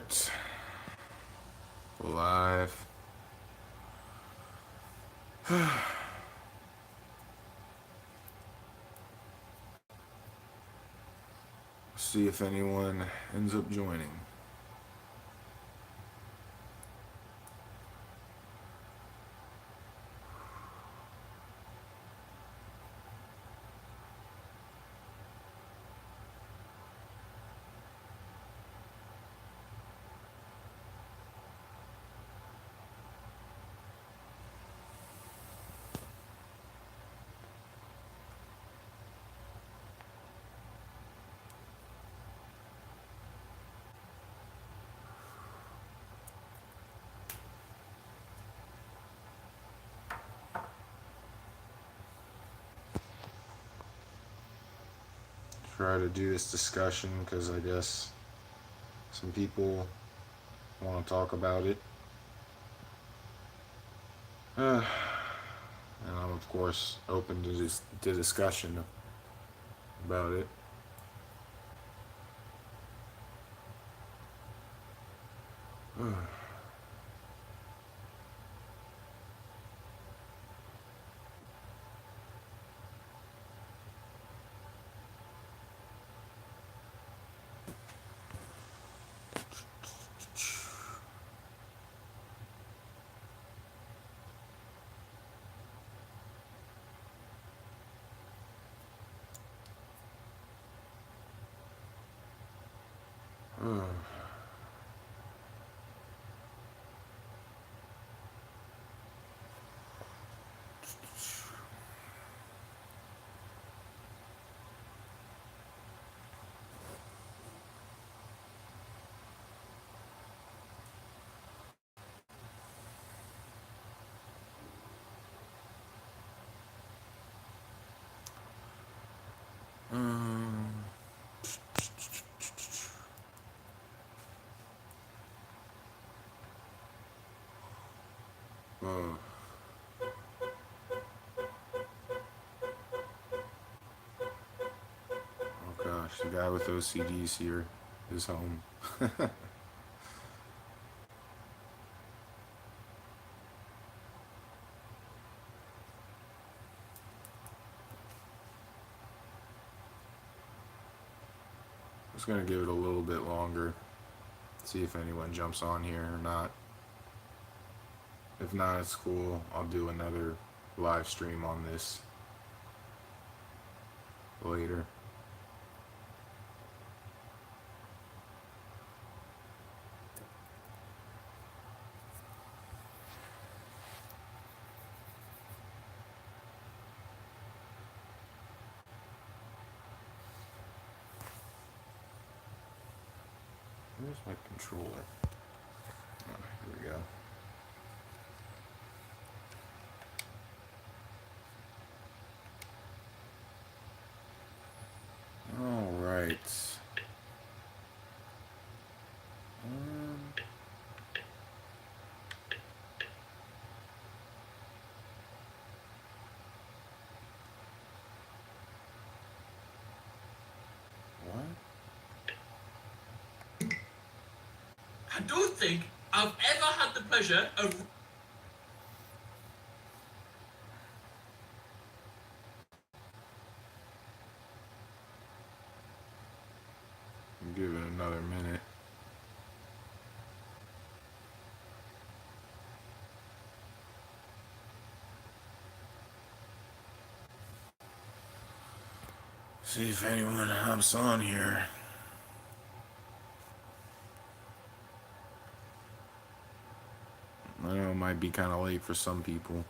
start live. See if anyone ends up joining. Try to do this discussion because I guess some people want to talk about it. And I'm, of course, open to discussion about it. Um, oh, oh gosh, the guy with OCDs here is home. Just gonna give it a little bit longer. See if anyone jumps on here or not. If not, it's cool. I'll do another live stream on this later. Where's my controller? Oh, here we go. All right. Um, what? I don't think I've ever had the pleasure of. Give it another minute. See if anyone hops on here. I know it might be kind of late for some people.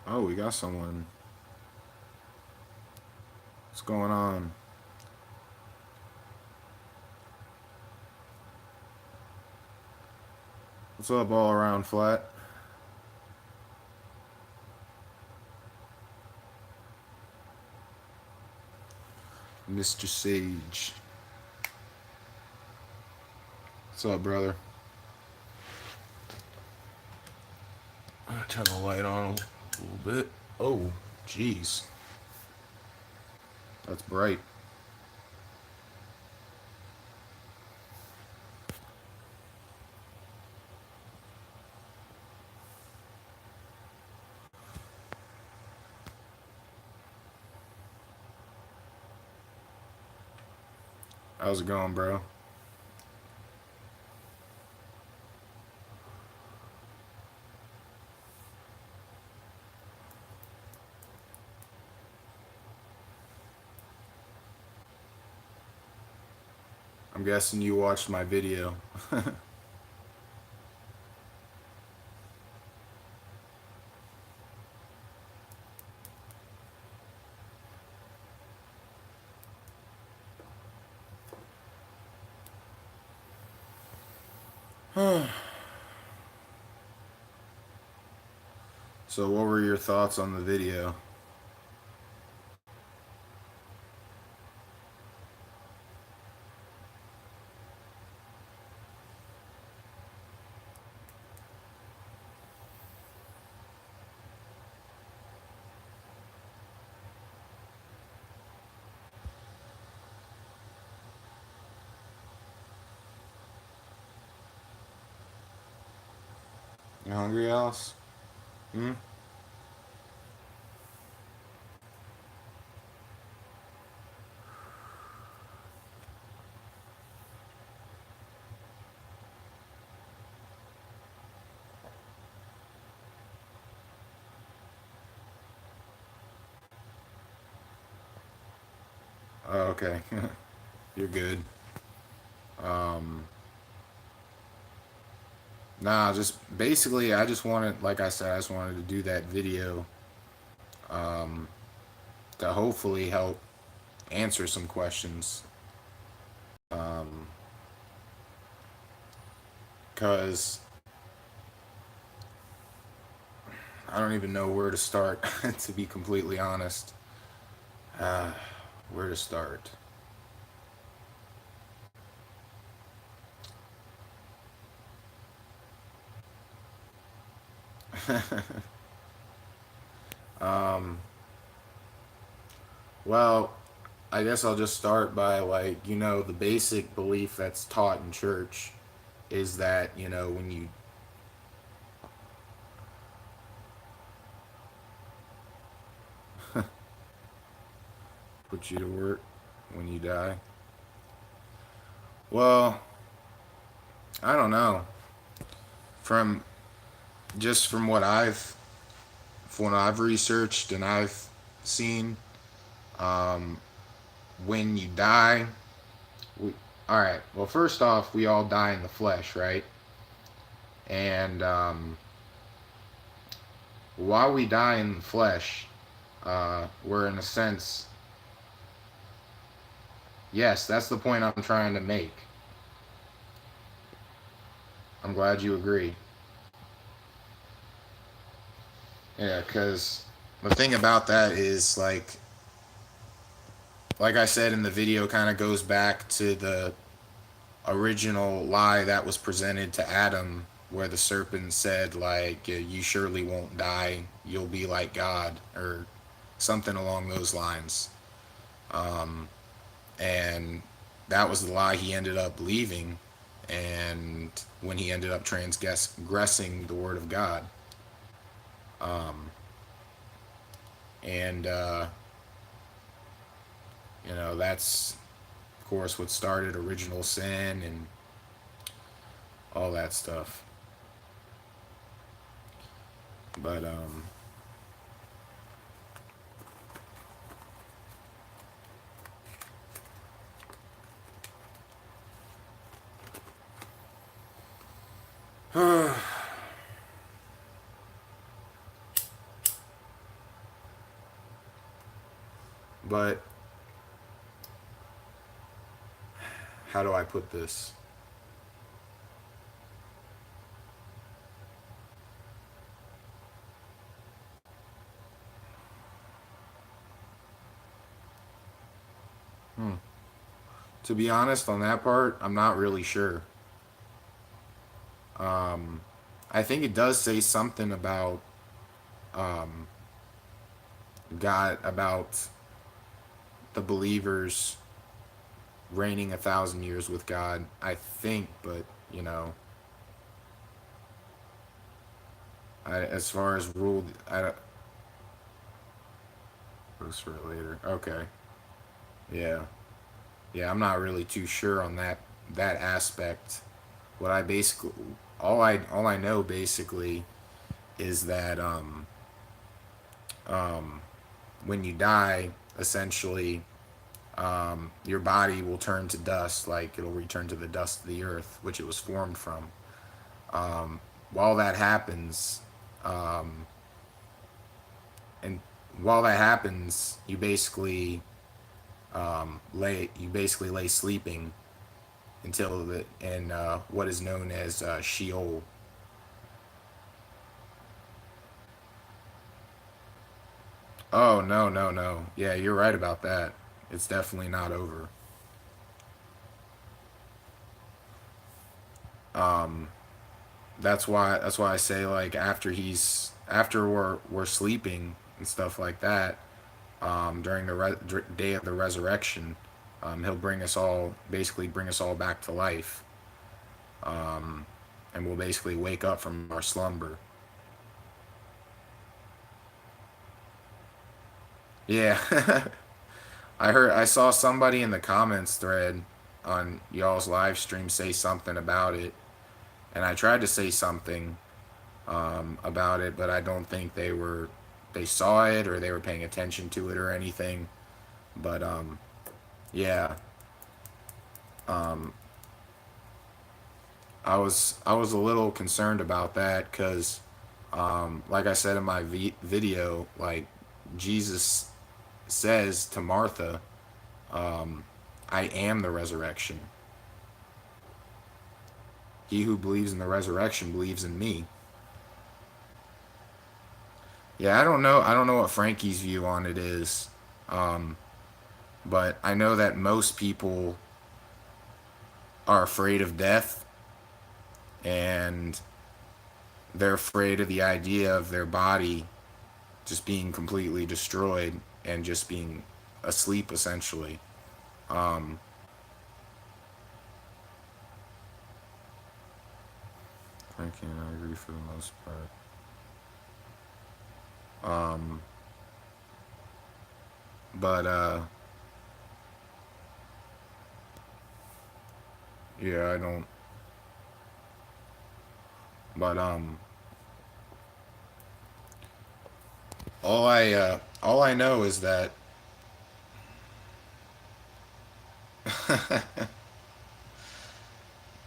Oh, we got someone. What's going on? What's up, all around flat? Mr. Sage. What's up, brother? I'm gonna turn the light on a little bit. Oh, jeez. That's bright. How's it going, bro? I'm guessing you watched my video. So what were your thoughts on the video? You hungry, Alice? Hmm? Oh, okay. You're good. Um, nah, just basically, I just wanted, like I said, I just wanted to do that video um, to hopefully help answer some questions. Because I don't even know where to start, to be completely honest. Uh, where to start? um, well, I guess I'll just start by, like, the basic belief that's taught in church is that, when you put you to work when you die. Well, I don't know. From from what I've researched and I've seen, um, when you die, we, all right. Well, first off, we all die in the flesh, right? And while we die in the flesh, we're in a sense, yes, that's the point I'm trying to make. I'm glad you agree. Yeah, because the thing about that is, like I said in the video, kind of goes back to the original lie that was presented to Adam, where the serpent said, like, you surely won't die, you'll be like God, or something along those lines. And that was the lie he ended up believing, and when he ended up transgressing the word of God. And that's of course what started original sin and all that stuff. But but how do I put this? To be honest, on that part, I'm not really sure. I think it does say something about um, God, about the believers reigning 1,000 years with God. I think, but you know, as far as ruled, I don't. Post for it later. Okay. Yeah. Yeah. I'm not really too sure on that aspect. What I basically all I know basically is that when you die, essentially, your body will turn to dust, like it'll return to the dust of the earth, which it was formed from. While that happens, um, and while that happens, you basically lay sleeping until the in what is known as Sheol. Oh no, no, no. Yeah, you're right about that. It's definitely not over. That's why I say, like, after we're sleeping and stuff like that, during the day of the resurrection, he'll bring us all back to life, and we'll basically wake up from our slumber. Yeah. I saw somebody in the comments thread on y'all's live stream say something about it, and I tried to say something about it, but I don't think they saw it or they were paying attention to it or anything. But yeah, I was a little concerned about that because, like I said in my video, like Jesus says to Martha, "I am the resurrection. He who believes in the resurrection believes in me." Yeah, I don't know. I don't know what Frankie's view on it is, um, but I know that most people are afraid of death, and they're afraid of the idea of their body just being completely destroyed and just being asleep essentially. Um, Frankie and I agree for the most part. Um, but yeah, I don't. But all I know is that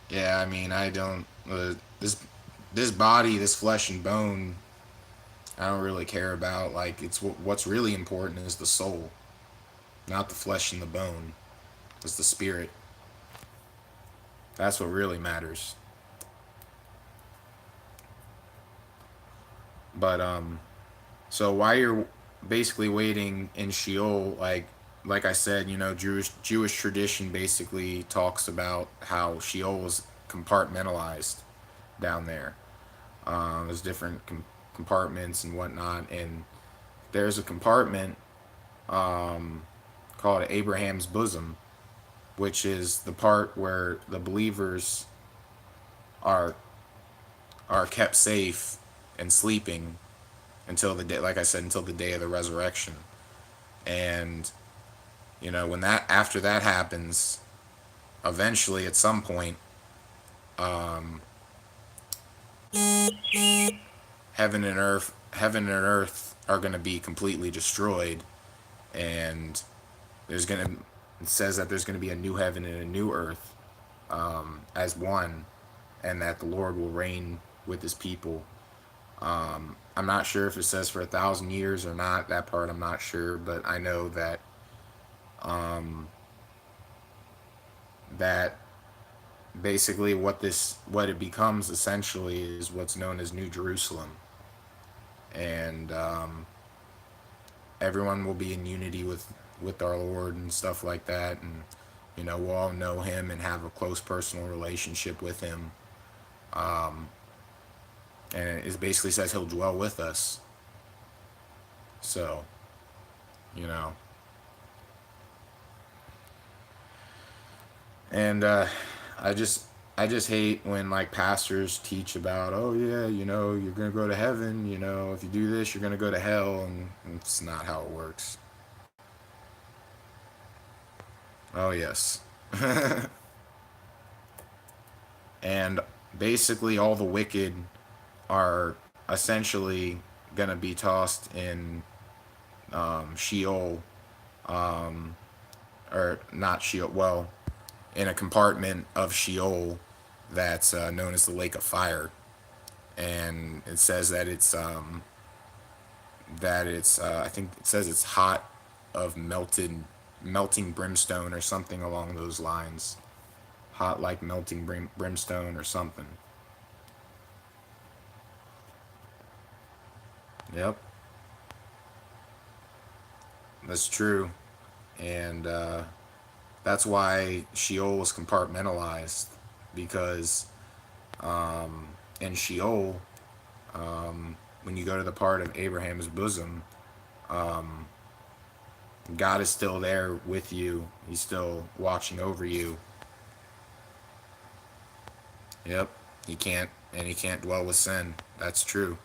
yeah, I mean, I don't this body, this flesh and bone, I don't really care about. Like, it's what's really important is the soul, not the flesh and the bone. It's the spirit. That's what really matters. But so while you're basically waiting in Sheol, like I said, Jewish tradition basically talks about how Sheol was compartmentalized down there. There's different compartments and whatnot, and there's a compartment called Abraham's bosom, which is the part where the believers are kept safe and sleeping until the day, like I said, until the day of the resurrection. And when that after that happens, eventually at some point, heaven and earth are going to be completely destroyed, and there's going to it says that there's going to be a new heaven and a new earth, as one, and that the Lord will reign with his people. I'm not sure if it says for 1,000 years or not. That part I'm not sure, but I know that basically what it becomes essentially is what's known as New Jerusalem, and everyone will be in unity with our Lord and stuff like that, and You know, we'll all know him and have a close personal relationship with him. And it basically says he'll dwell with us. So, you know. And I just hate when like pastors teach about, oh yeah, you know, you're gonna go to heaven, you know, if you do this you're gonna go to hell, and it's not how it works. Oh yes. And basically all the wicked are essentially gonna be tossed in Sheol, or not Sheol, well, in a compartment of Sheol that's known as the Lake of Fire, and it says that it's I think it says it's hot of melting brimstone or something along those lines, hot like melting brimstone or something. Yep, that's true, and that's why Sheol was compartmentalized, because in Sheol, when you go to the part of Abraham's bosom, God is still there with you. He's still watching over you. Yep, he can't dwell with sin. That's true.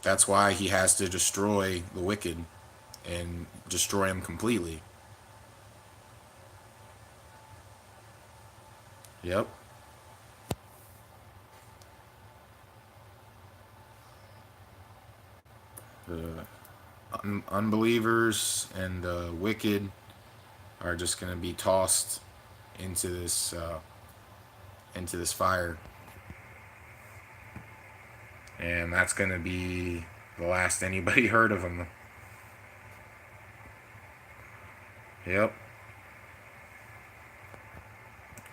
That's why he has to destroy the wicked and destroy them completely. Yep. The unbelievers and the wicked are just going to be tossed into this fire, and that's going to be the last anybody heard of them. Yep,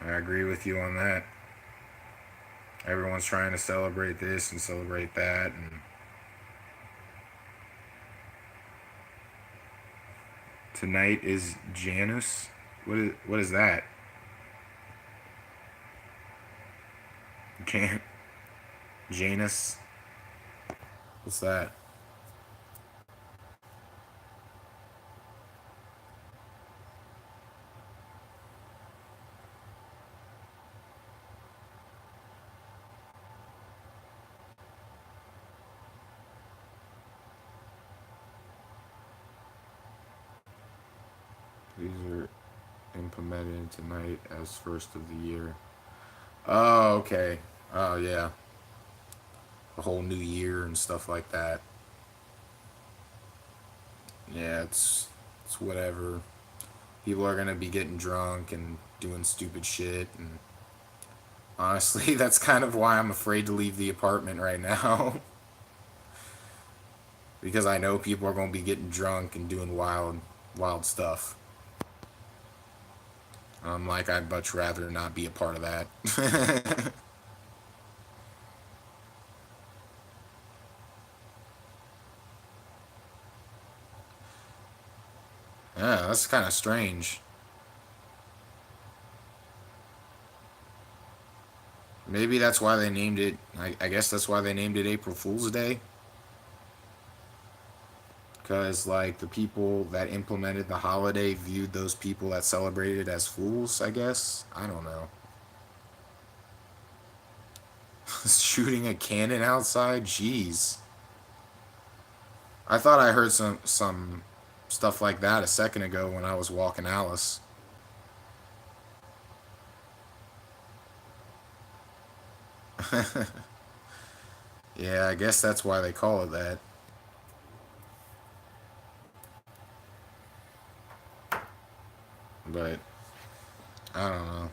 I agree with you on that. Everyone's trying to celebrate this and celebrate that, and tonight is Janus. What is that? Jan Janus. What's that? These are implemented tonight as first of the year. Oh, okay. Oh, yeah. The whole new year and stuff like that. Yeah, it's whatever. People are gonna be getting drunk and doing stupid shit, and honestly, that's kind of why I'm afraid to leave the apartment right now. Because I know people are gonna be getting drunk and doing wild stuff. I'm like, I'd much rather not be a part of that. Yeah, that's kind of strange. Maybe that's why they named it. I guess that's why they named it April Fool's Day. Because, like, the people that implemented the holiday viewed those people that celebrated as fools, I guess. I don't know. Shooting a cannon outside? Jeez. I thought I heard some stuff like that a second ago when I was walking Alice. Yeah, I guess that's why they call it that. But I don't know.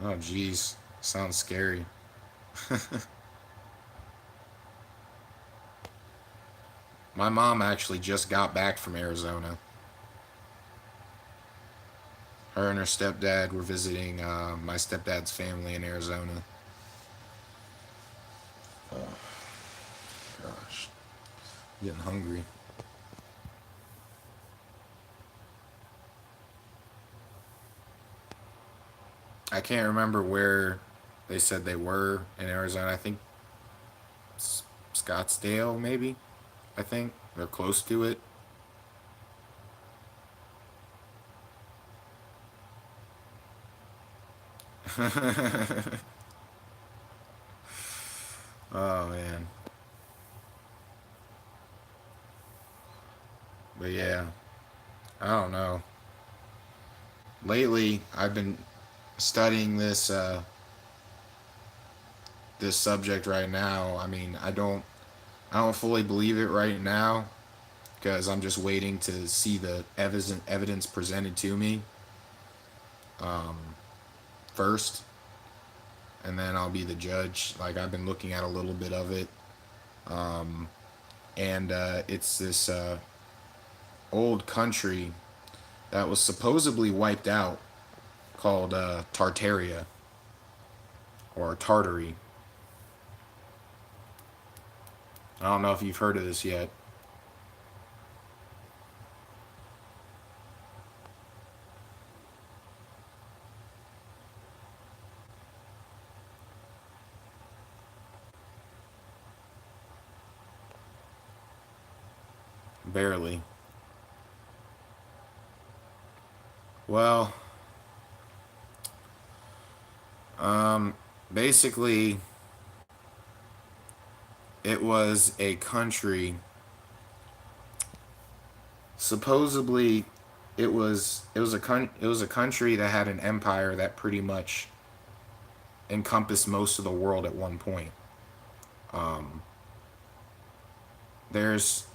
Oh, jeez. Sounds scary. My mom actually just got back from Arizona. Her and her stepdad were visiting my stepdad's family in Arizona. gosh, I'm getting hungry. I can't remember where they said they were in Arizona. I think Scottsdale, maybe. I think they're close to it. Oh man. But yeah, I don't know. Lately, I've been studying this subject right now. I mean, I don't fully believe it right now because I'm just waiting to see the evidence presented to me first, and then I'll be the judge. Like I've been looking at a little bit of it, and it's this old country that was supposedly wiped out called Tartaria or Tartary. I don't know if you've heard of this yet. Barely. Well, basically, it was a country. Supposedly, it was a country that had an empire that pretty much encompassed most of the world at one point. Um, there's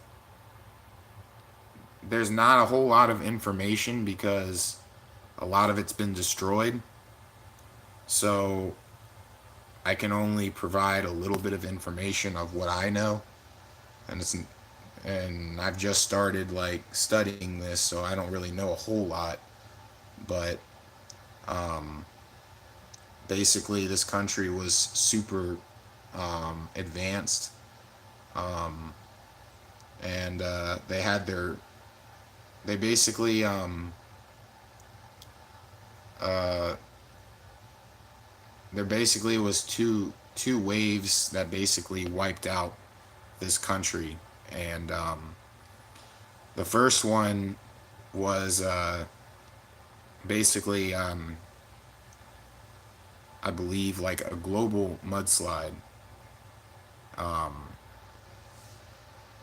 there's not a whole lot of information because a lot of it's been destroyed. So I can only provide a little bit of information of what I know, and I've just started like studying this, so I don't really know a whole lot. But um, basically, this country was super advanced, um, and they basically uh, there basically was two waves that basically wiped out this country, and the first one was basically I believe like a global mudslide. Um,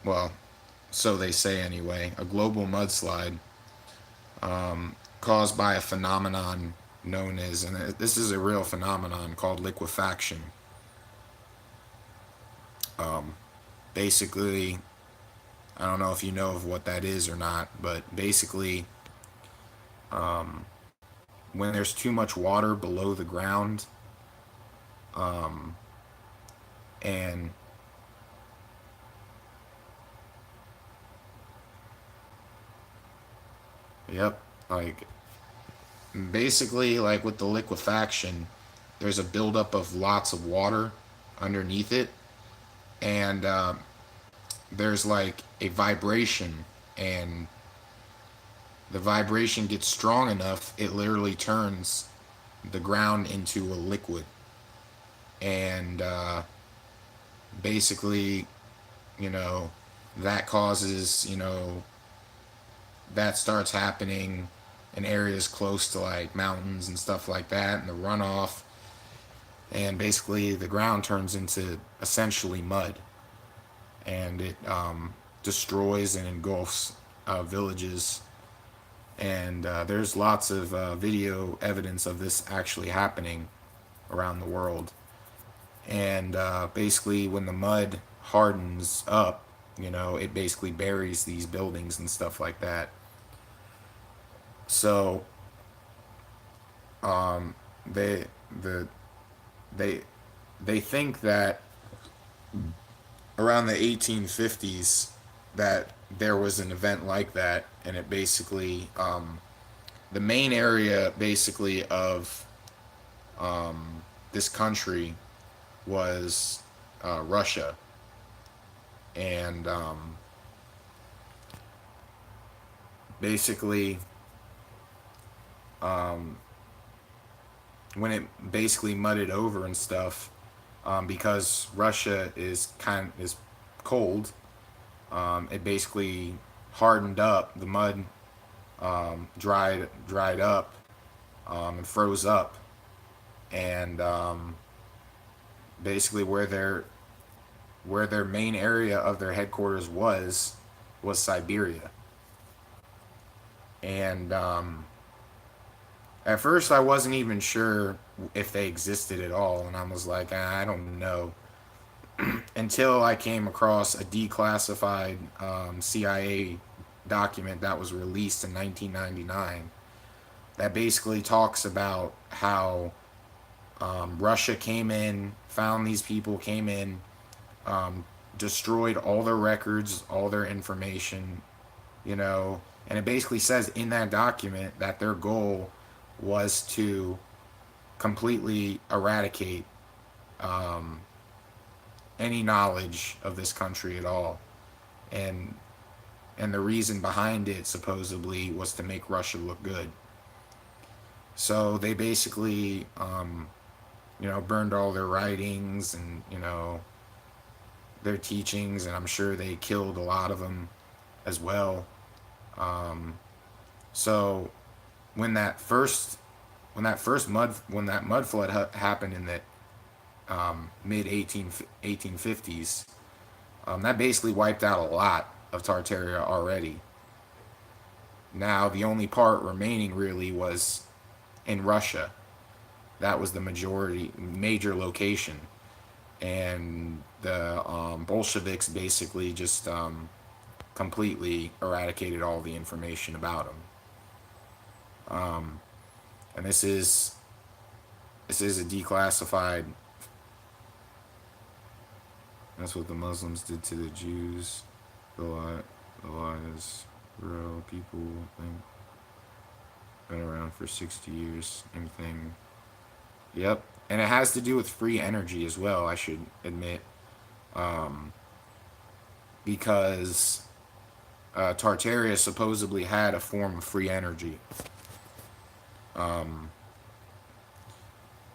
well, so they say anyway. A global mudslide caused by a phenomenon known as, and this is a real phenomenon called liquefaction. Basically, I don't know if you know of what that is or not, but basically, when there's too much water below the ground, and yep, like basically, like with the liquefaction, there's a buildup of lots of water underneath it, and there's like a vibration, and the vibration gets strong enough, it literally turns the ground into a liquid. And basically, you know, that causes, that starts happening in areas close to like mountains and stuff like that, and the runoff. And basically, the ground turns into essentially mud, and it destroys and engulfs villages. And there's lots of video evidence of this actually happening around the world. And basically, when the mud hardens up, it basically buries these buildings and stuff like that. So they the they they think that around the 1850s that there was an event like that, and it basically the main area basically of this country was Russia, and basically, when it basically mudded over and stuff, because Russia is cold, it basically hardened up. The mud dried up, and froze up, and basically where their main area of their headquarters was Siberia. And at first I wasn't even sure if they existed at all, and I was like, I don't know, until I came across a declassified CIA document that was released in 1999 that basically talks about how Russia came in, found these people, came in, destroyed all their records, all their information, you know, and it basically says in that document that their goal was to completely eradicate any knowledge of this country at all, and the reason behind it supposedly was to make Russia look good. So they basically, burned all their writings and, their teachings, and I'm sure they killed a lot of them as well. So when that mud flood happened in the mid 1850s, that basically wiped out a lot of Tartaria already. Now the only part remaining really was in Russia. That was the major location, and the Bolsheviks basically just completely eradicated all the information about them. And this is a declassified. That's what the Muslims did to the Jews. The lies, real people think been around for 60 years. Same thing. Yep, and it has to do with free energy as well, I should admit, because Tartaria supposedly had a form of free energy.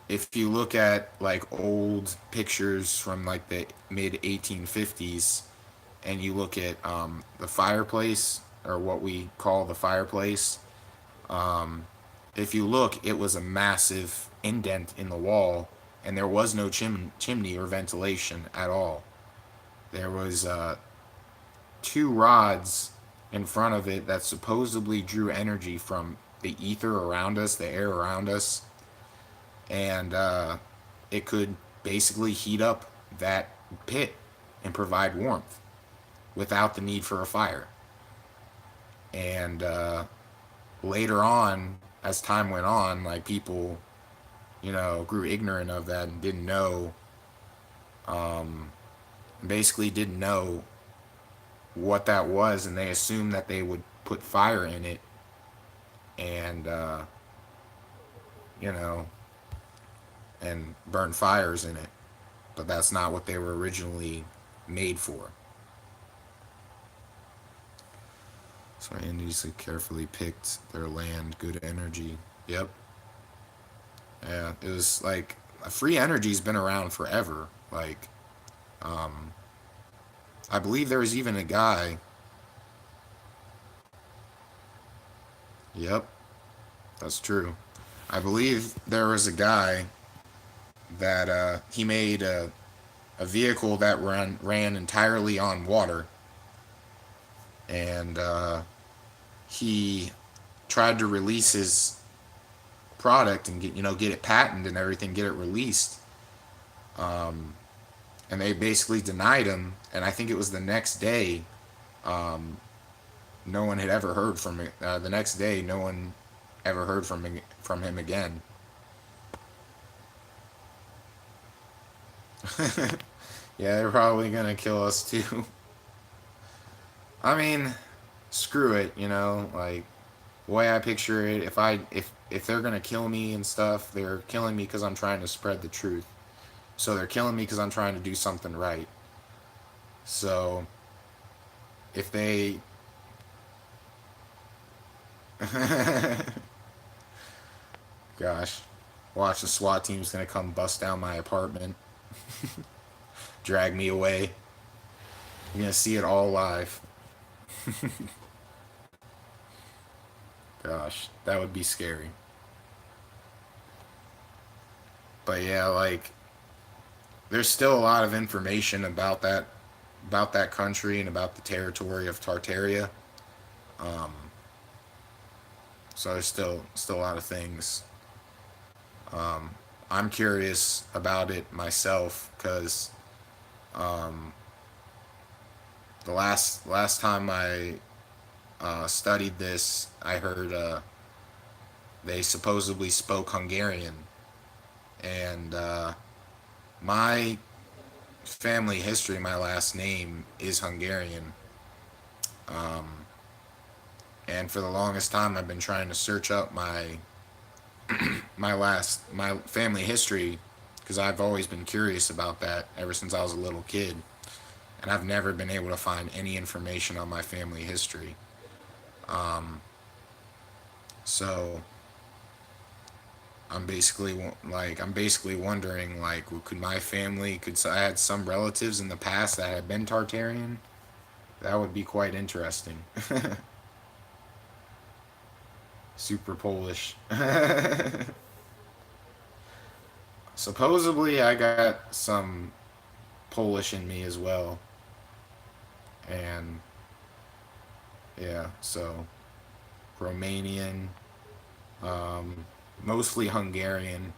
If you look at like old pictures from like the mid 1850s, and you look at the fireplace, or what we call the fireplace, if you look, it was a massive indent in the wall, and there was no chimney or ventilation at all. There was 2 rods in front of it that supposedly drew energy from the ether around us, the air around us, and it could basically heat up that pit and provide warmth without the need for a fire. And later on, as time went on, like people, grew ignorant of that and didn't know, basically didn't know what that was, and they assumed that they would put fire in it and, and burn fires in it. But that's not what they were originally made for. So Andes carefully picked their land, good energy. Yep. Yeah, it was like free energy's been around forever. Like, I believe there was even a guy. Yep, that's true. I believe there was a guy that he made a vehicle that ran entirely on water, and he tried to release his product and get it patented and everything, get it released, and they basically denied him. And I think it was the next day, no one had ever heard from it. The next day, no one ever heard from him again. Yeah, they're probably gonna kill us too. I mean, screw it, like, the way I picture it, if they're gonna kill me and stuff, they're killing me because I'm trying to spread the truth. So they're killing me because I'm trying to do something right. So if they gosh, watch, the SWAT team's gonna come bust down my apartment, drag me away. You're gonna see it all live. Gosh, that would be scary. But yeah, like there's still a lot of information about that country and about the territory of Tartaria. Um, so there's still a lot of things. Um, I'm curious about it myself because um, the last time I studied this, I heard they supposedly spoke Hungarian, and my family history, my last name is Hungarian. Um, and for the longest time, I've been trying to search up my family history because I've always been curious about that ever since I was a little kid, and I've never been able to find any information on my family history. Um, so I'm basically wondering like could my family could I had some relatives in the past that had been Tartarian. That would be quite interesting. Super Polish. Supposedly I got some Polish in me as well. And yeah, so Romanian, um, mostly Hungarian,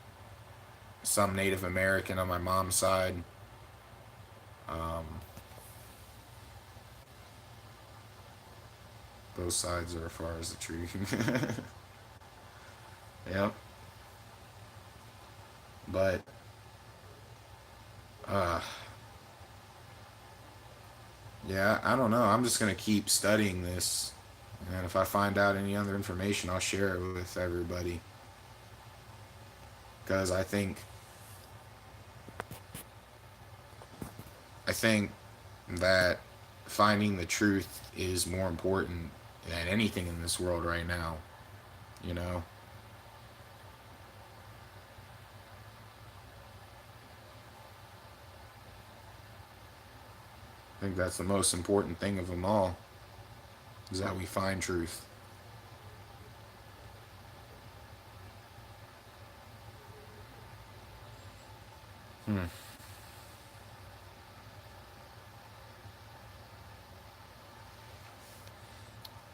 some Native American on my mom's side. Um, both sides are as far as the truth. Yep. But uh, yeah, I don't know. I'm just gonna keep studying this, and if I find out any other information, I'll share it with everybody. Because I think that finding the truth is more important than anything in this world right now. You know, I think that's the most important thing of them all is that we find truth. Hmm.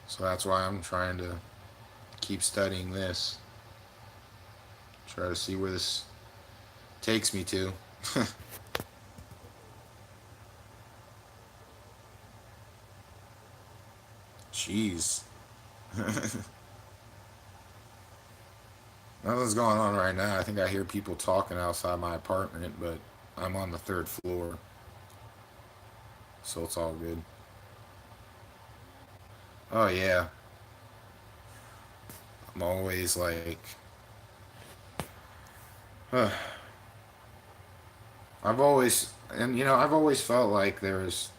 So that's why I'm trying to keep studying this, try to see where this takes me to. Jeez. Nothing's going on right now. I think I hear people talking outside my apartment, but I'm on the third floor, so it's all good. Oh yeah, I'm always like, I've always felt like there's,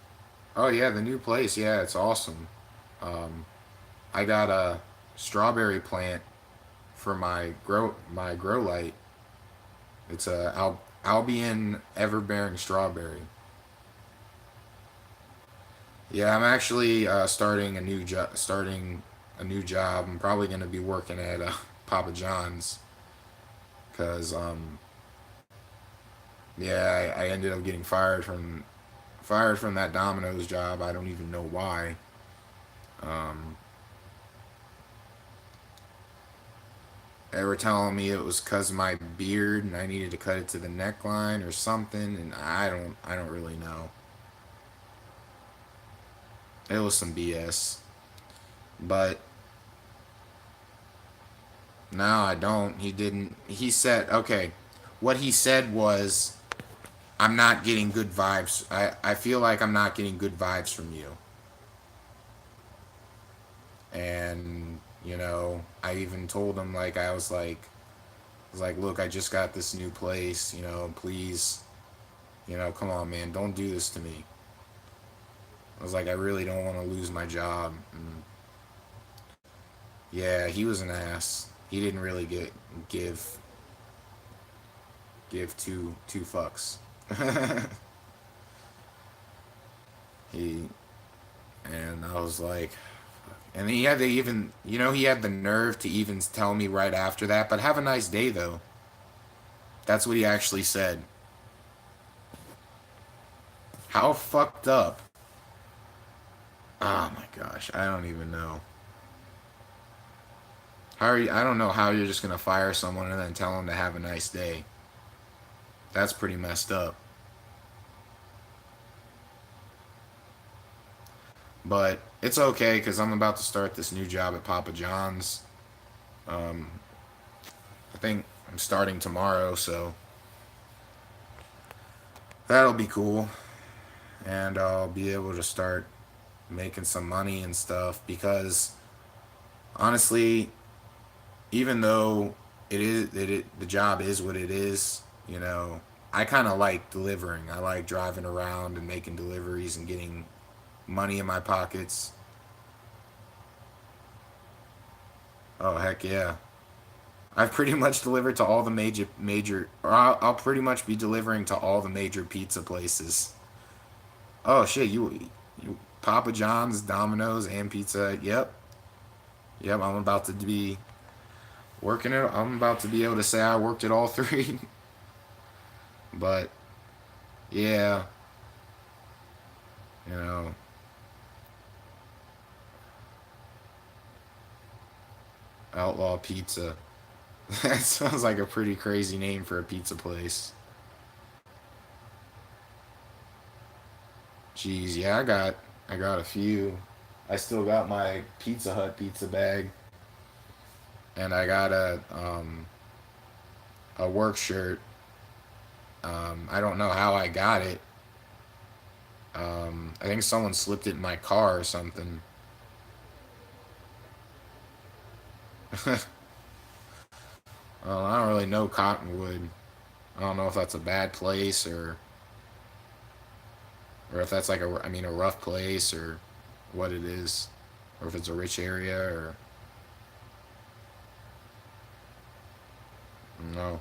oh yeah, the new place, yeah, it's awesome. Um, I got a strawberry plant for my grow light. It's a Albion Everbearing strawberry. Yeah, I'm actually starting a new job. I'm probably gonna be working at Papa John's because yeah, I ended up getting fired from that Domino's job. I don't even know why. Um, they were telling me it was cause of my beard and I needed to cut it to the neckline or something, and I don't really know. It was some BS, but no, I don't. He didn't. He said, okay, what he said was, I'm not getting good vibes. I feel like I'm not getting good vibes from you. And, I even told him, like, I was like, look, I just got this new place, please, come on, man, don't do this to me. I was like, I really don't want to lose my job. And yeah, he was an ass. He didn't really give two fucks. he and I was like, and he had to even, he had the nerve to even tell me right after that, but have a nice day though. That's what he actually said. How fucked up. Oh my gosh, I don't even know. I don't know how you're just gonna fire someone and then tell them to have a nice day. That's pretty messed up. But it's okay because I'm about to start this new job at Papa John's. Um, I think I'm starting tomorrow, so that'll be cool. And I'll be able to start making some money and stuff because honestly, even though the job is what it is, I kind of like delivering. I like driving around and making deliveries and getting money in my pockets. Oh heck yeah. I've pretty much delivered to all the or I'll pretty much be delivering to all the major pizza places. Oh shit, you Papa John's, Domino's, and Pizza. Yep. Yep, I'm about to be able to say I worked at all three. But yeah, you know, Outlaw Pizza. That sounds like a pretty crazy name for a pizza place. Jeez, yeah, I got a few. I still got my Pizza Hut pizza bag, and I got a work shirt. I don't know how I got it. I think someone slipped it in my car or something. I don't really know Cottonwood. I don't know if that's a bad place or if that's like a rough place or what it is, or if it's a rich area or no.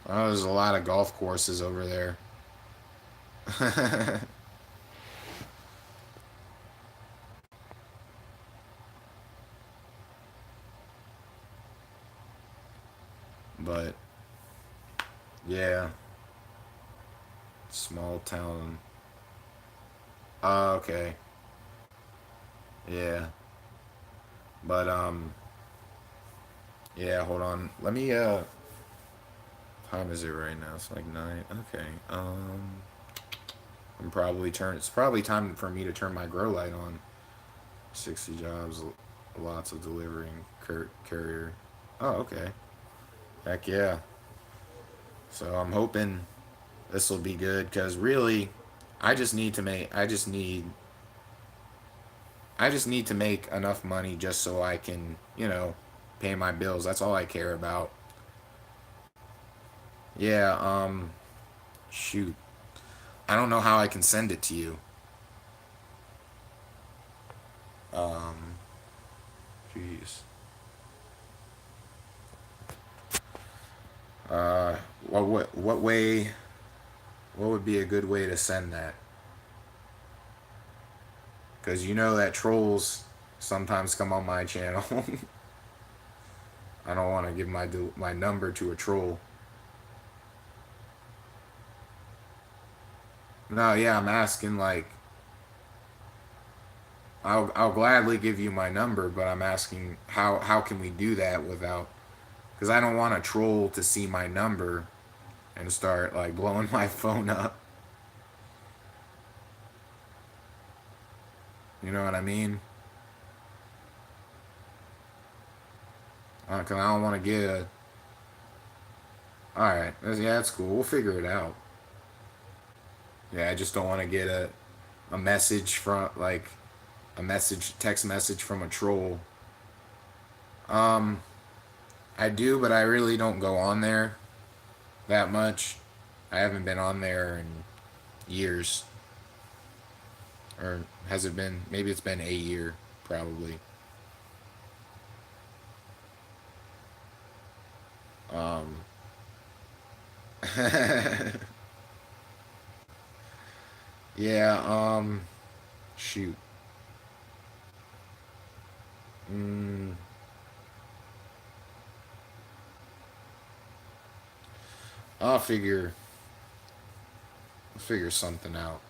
Oh, there's a lot of golf courses over there. But yeah, small town. Oh, okay. Yeah. But yeah, hold on. Let me time is it right now? It's like 9. Okay. It's probably time for me to turn my grow light on. 60 jobs, lots of delivering courier. Oh, okay. Heck yeah. So I'm hoping this will be good because really, I just need to make enough money just so I can, pay my bills. That's all I care about. Yeah, shoot. I don't know how I can send it to you. Um, Jeez. Uh, what way? What would be a good way to send that? Because you know that trolls sometimes come on my channel. I don't want to give my number to a troll. No, yeah, I'm asking like I'll gladly give you my number, but I'm asking how can we do that without because I don't want a troll to see my number and start like blowing my phone up. You know what I mean? Cause I don't want to get a. All right, yeah, that's cool. We'll figure it out. Yeah, I just don't want to get a message from like text message from a troll. Um, I do, but I really don't go on there that much. I haven't been on there in years. Or has it been? Maybe it's been a year, probably. Um, yeah. Shoot. Mm, I'll figure something out.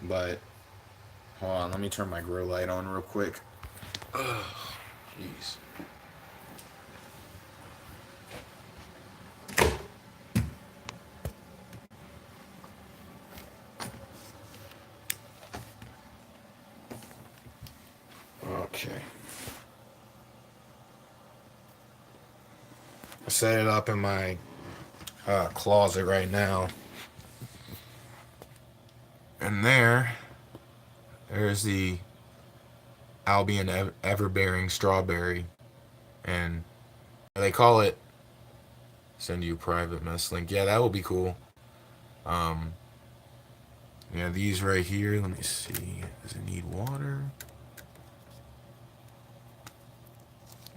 But hold on, let me turn my grow light on real quick. Ugh, jeez. Okay. I set it up in my closet right now. And there's the Albion Everbearing Strawberry. And they call it, send you a private mess link. Yeah, that will be cool. Um, yeah, these right here, let me see. Does it need water?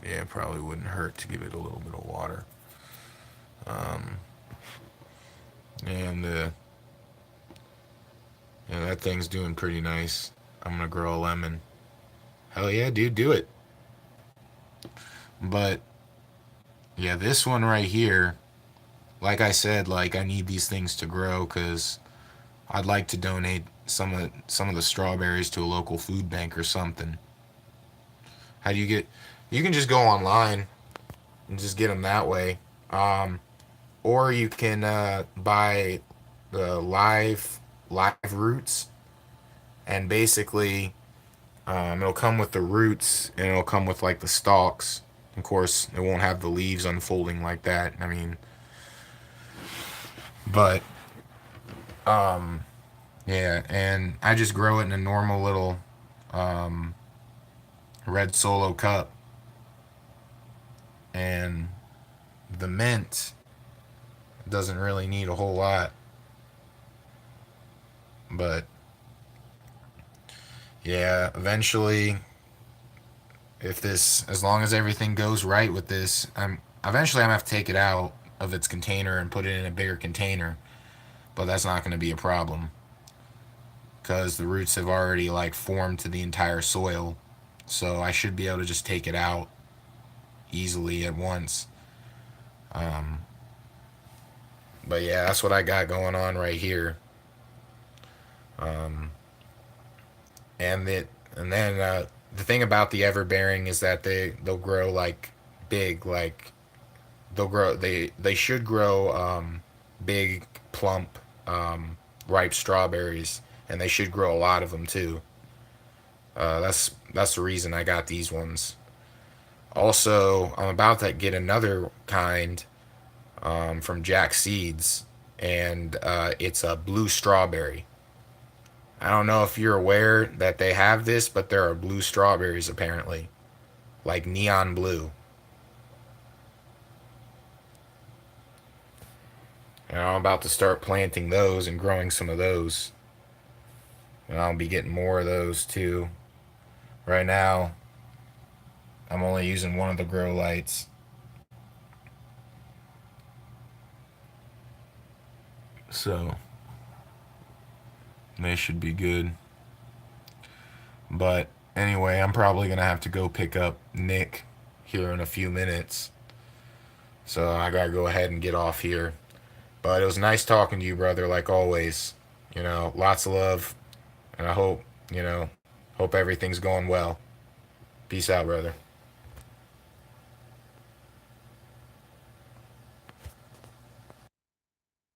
Yeah, it probably wouldn't hurt to give it a little bit of water. And yeah, that thing's doing pretty nice. I'm gonna grow a lemon. Hell yeah, dude, do it. But yeah, this one right here, like I said, like I need these things to grow because I'd like to donate some of the strawberries to a local food bank or something. How do you get? You can just go online and just get them that way. Or you can buy the live roots, and basically it'll come with the roots and it'll come with like the stalks. Of course, it won't have the leaves unfolding like that. I mean, but yeah, and I just grow it in a normal little red Solo cup, and the mint doesn't really need a whole lot, but yeah, eventually, if this, as long as everything goes right with this, I'm gonna have to take it out of its container and put it in a bigger container, but that's not going to be a problem because the roots have already like formed to the entire soil, so I should be able to just take it out easily at once. Um, but yeah, that's what I got going on right here. Um, and then the thing about the everbearing is that they'll grow like big, like they should grow big, plump, ripe strawberries, and they should grow a lot of them too. That's the reason I got these ones. Also, I'm about to get another kind from Jack Seeds, and it's a blue strawberry. I don't know if you're aware that they have this, but there are blue strawberries apparently, like neon blue. And I'm about to start planting those and growing some of those. And I'll be getting more of those too. Right now, I'm only using one of the grow lights. So, they should be good. But anyway, I'm probably going to have to go pick up Nick here in a few minutes. So I got to go ahead and get off here. But it was nice talking to you, brother, like always. You know, lots of love. And I hope, hope everything's going well. Peace out, brother.